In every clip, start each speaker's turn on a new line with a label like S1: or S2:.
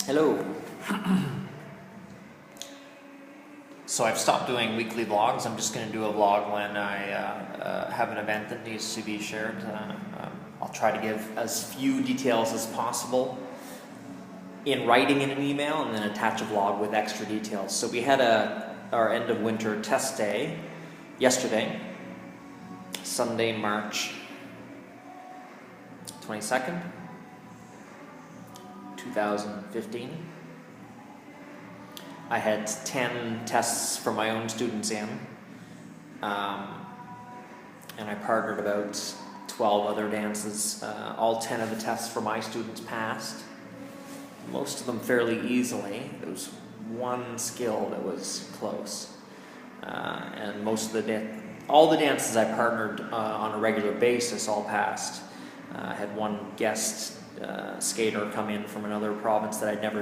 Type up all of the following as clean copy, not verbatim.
S1: Hello. So I've stopped doing weekly vlogs. I'm just going to do a vlog when I have an event that needs to be shared. I'll try to give as few details as possible in writing in an email and then attach a vlog with extra details. So we had our end of winter test day yesterday, Sunday, March 22nd, 2015. I had 10 tests for my own students in, and I partnered about 12 other dances. All 10 of the tests for my students passed, most of them fairly easily. There was one skill that was close, and all the dances I partnered on a regular basis all passed. I had one guest skater come in from another province that I'd never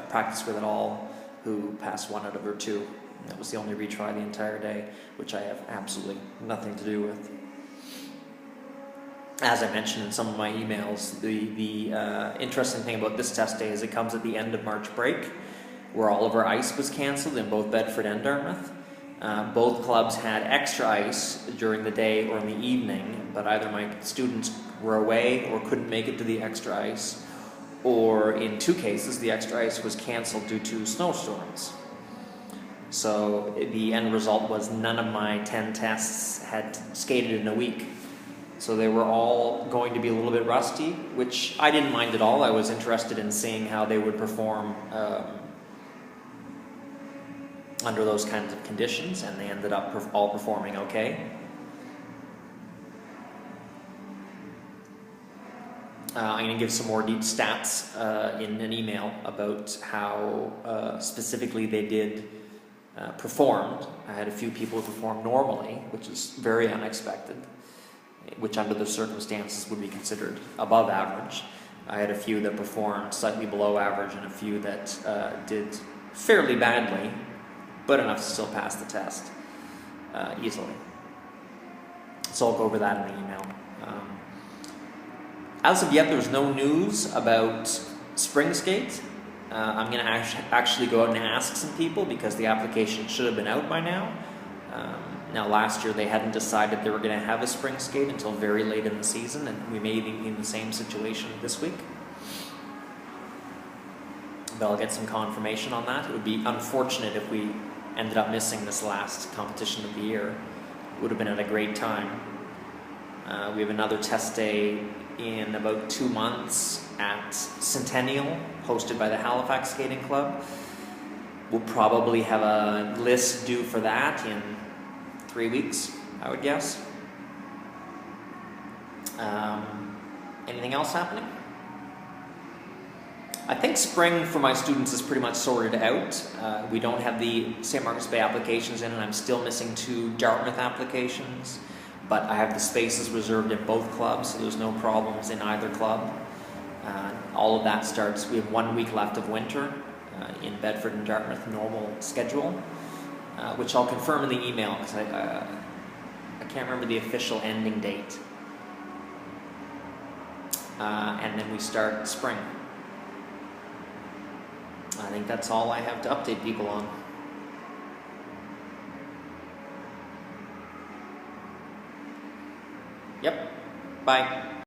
S1: practiced with at all, who passed 1 out of her 2. And that was the only retry the entire day, which I have absolutely nothing to do with. As I mentioned in some of my emails, the interesting thing about this test day is it comes at the end of March break, where all of our ice was cancelled in both Bedford and Dartmouth. Both clubs had extra ice during the day or in the evening, but either my students were away or couldn't make it to the extra ice, or in 2 cases the extra ice was cancelled due to snowstorms. So the end result was none of my 10 tests had skated in a week. So they were all going to be a little bit rusty, which I didn't mind at all. I was interested in seeing how they would perform under those kinds of conditions, and they ended up all performing okay. I'm going to give some more deep stats in an email about how specifically they did performed. I had a few people who performed normally, which is very unexpected, which under the circumstances would be considered above average. I had a few that performed slightly below average and a few that did fairly badly, but enough to still pass the test easily. So I'll go over that in the email. As of yet, there's no news about spring skate. I'm going to actually go out and ask some people because the application should have been out by now. Now, last year they hadn't decided they were going to have a spring skate until very late in the season, and we may be in the same situation this week. But I'll get some confirmation on that. It would be unfortunate if we ended up missing this last competition of the year. It would have been at a great time. We have another test day in about 2 months at Centennial, hosted by the Halifax Skating Club. We'll probably have a list due for that in 3 weeks, I would guess. Anything else happening? I think spring for my students is pretty much sorted out. We don't have the St. Margaret's Bay applications in, and I'm still missing 2 Dartmouth applications. But I have the spaces reserved in both clubs, so there's no problems in either club. All of that starts, we have 1 week left of winter in Bedford and Dartmouth normal schedule, which I'll confirm in the email because I can't remember the official ending date. And then we start spring. I think that's all I have to update people on. Yep. Bye.